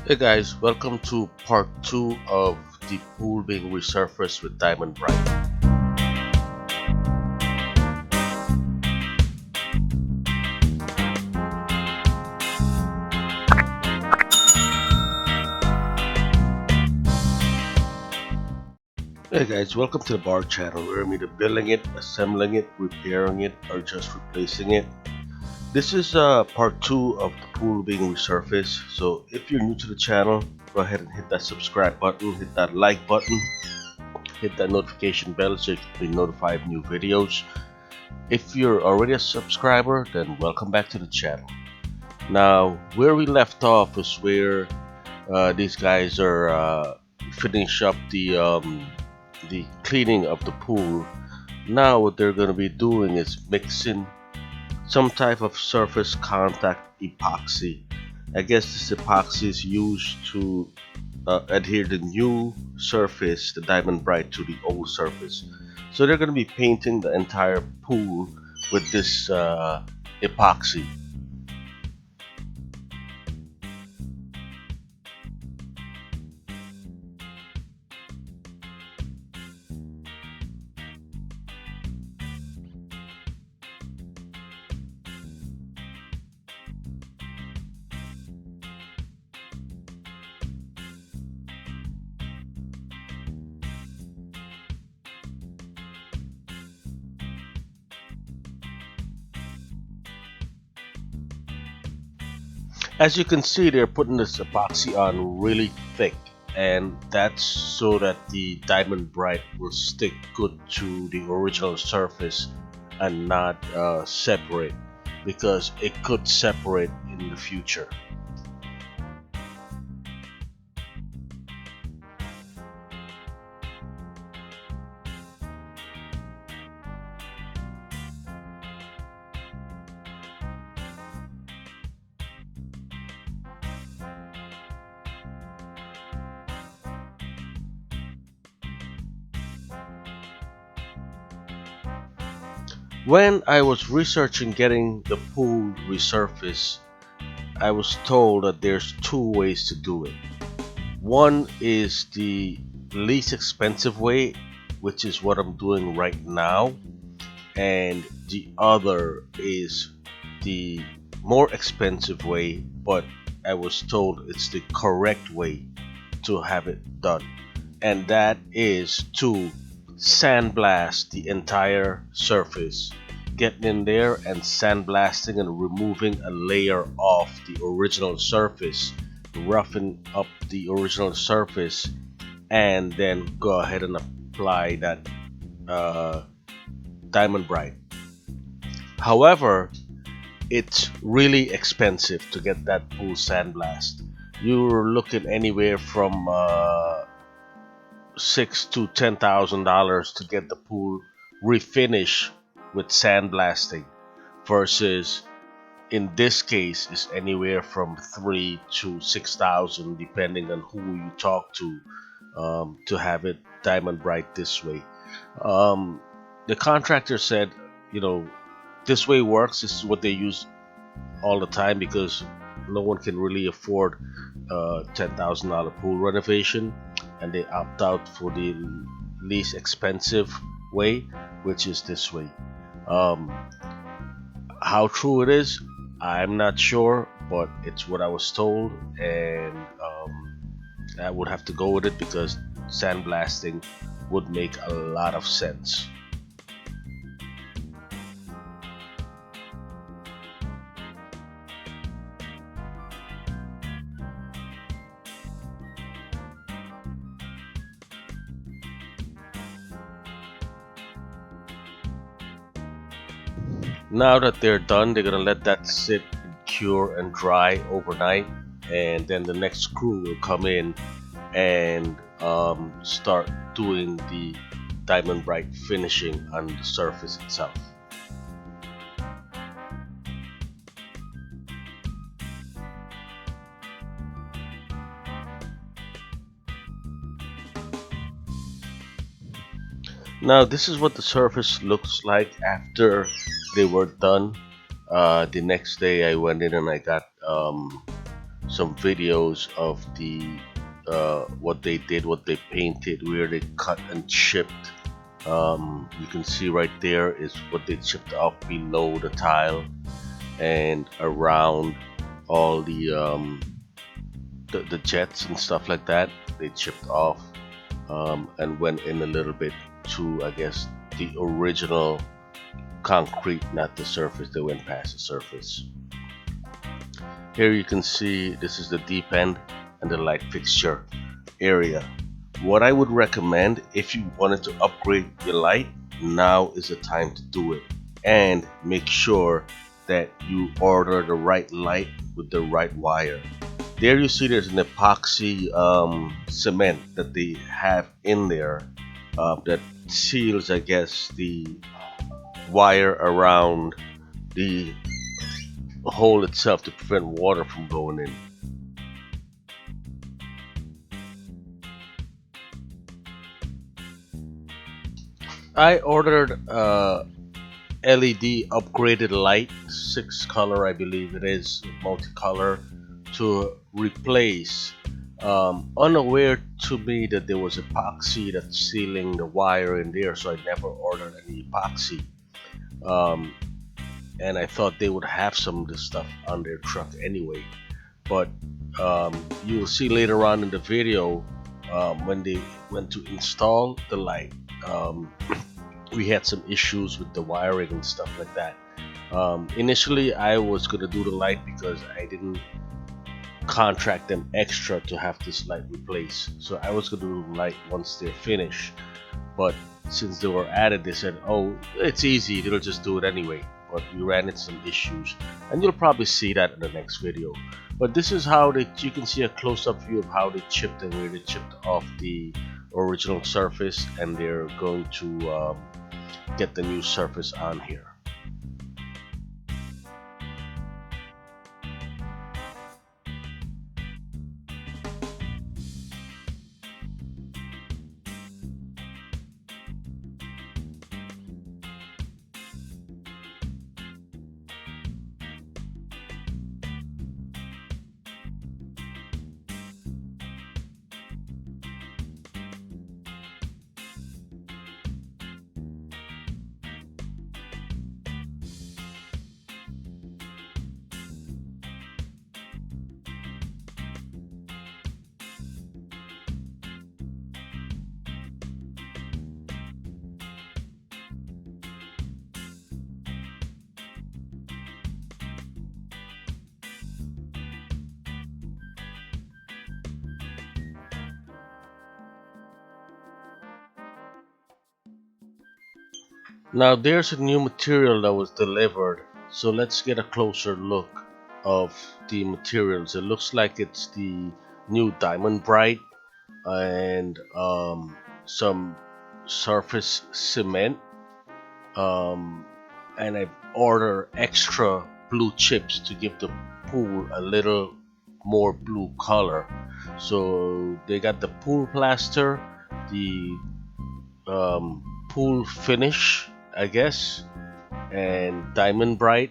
Hey guys, welcome to part 2 of the pool being resurfaced with Diamond Brite. Hey guys, welcome to the bar channel where I'm either building it, assembling it, repairing it, or just replacing it. This is part 2 of the pool being resurfaced, so if you're new to the channel, go ahead and hit that subscribe button, hit that like button, hit that notification bell so you can be notified of new videos. If you're already a subscriber, then welcome back to the channel. Now, where we left off is where these guys are finish up the cleaning of the pool. Now, what they're going to be doing is mixing some type of surface contact epoxy. I guess this epoxy is used to adhere the new surface, the Diamond Brite, to the old surface. So they're going to be painting the entire pool with this epoxy. As you can see, they're putting this epoxy on really thick, and that's so that the Diamond Brite will stick good to the original surface and not separate, because it could separate in the future. When I was researching getting the pool resurfaced, I was told that there's two ways to do it. One is the least expensive way, which is what I'm doing right now, and the other is the more expensive way, but I was told it's the correct way to have it done, and that is to sandblast the entire surface, getting in there and sandblasting and removing a layer of the original surface, roughing up the original surface, and then go ahead and apply that uh, Diamond Brite. However, it's really expensive to get that pool sandblast. You're looking anywhere from $6,000 to $10,000 to get the pool refinished with sandblasting, versus in this case is anywhere from 3 to 6,000 depending on who you talk to have it Diamond Brite this way. The contractor said, you know, this way works. This is what they use all the time because no one can really afford $10,000 pool renovation, and they opt out for the least expensive way, which is this way. Um, how true it is, I'm not sure, but it's what I was told, and I would have to go with it because sandblasting would make a lot of sense. Now that they're done, they're gonna let that sit and cure and dry overnight, and then the next crew will come in and start doing the Diamond Brite finishing on the surface itself. Now this is what the surface looks like after they were done. The next day I went in and I got some videos of the what they did, what they painted, where they cut and chipped. You can see right there is what they chipped off below the tile and around all the jets and stuff like that. They chipped off and went in a little bit to, I guess, the original concrete, not the surface. They went past the surface. Here you can see this is the deep end and the light fixture area. What I would recommend, if you wanted to upgrade your light, now is the time to do it, and make sure that you order the right light with the right wire. There you see there's an epoxy cement that they have in there that seals, I guess, the wire around the hole itself to prevent water from going in. I ordered LED upgraded light, 6 color I believe it is, multicolor, to replace. Unaware to me that there was epoxy that's sealing the wire in there, so I never ordered any epoxy. And I thought they would have some of this stuff on their truck anyway. But you will see later on in the video when they went to install the light, we had some issues with the wiring and stuff like that. Initially I was going to do the light because I didn't contract them extra to have this light replaced, so I was going to do the light once they're finished. But since they were added, they said, oh, it's easy, they'll just do it anyway. But we ran into some issues, and you'll probably see that in the next video. But this is how you can see a close-up view of how they chipped and where they chipped off the original surface, and they're going to get the new surface on here. Now there's a new material that was delivered, so let's get a closer look of the materials. It looks like it's the new Diamond Brite and some surface cement, and I ordered extra blue chips to give the pool a little more blue color. So they got the pool plaster, the pool finish, I guess, and Diamond Brite,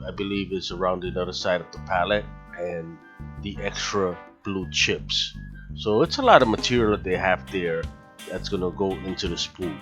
I believe, is around the other side of the palette, and the extra blue chips. So it's a lot of material that they have there that's gonna go into the spool.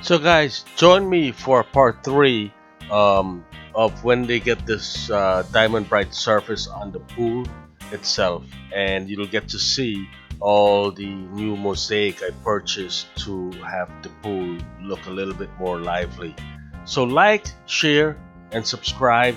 So guys, join me for part 3 of when they get this Diamond Brite surface on the pool itself, and you'll get to see all the new mosaic I purchased to have the pool look a little bit more lively. So like, share, and subscribe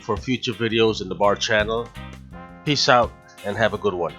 for future videos in the bar channel. Peace out and have a good one.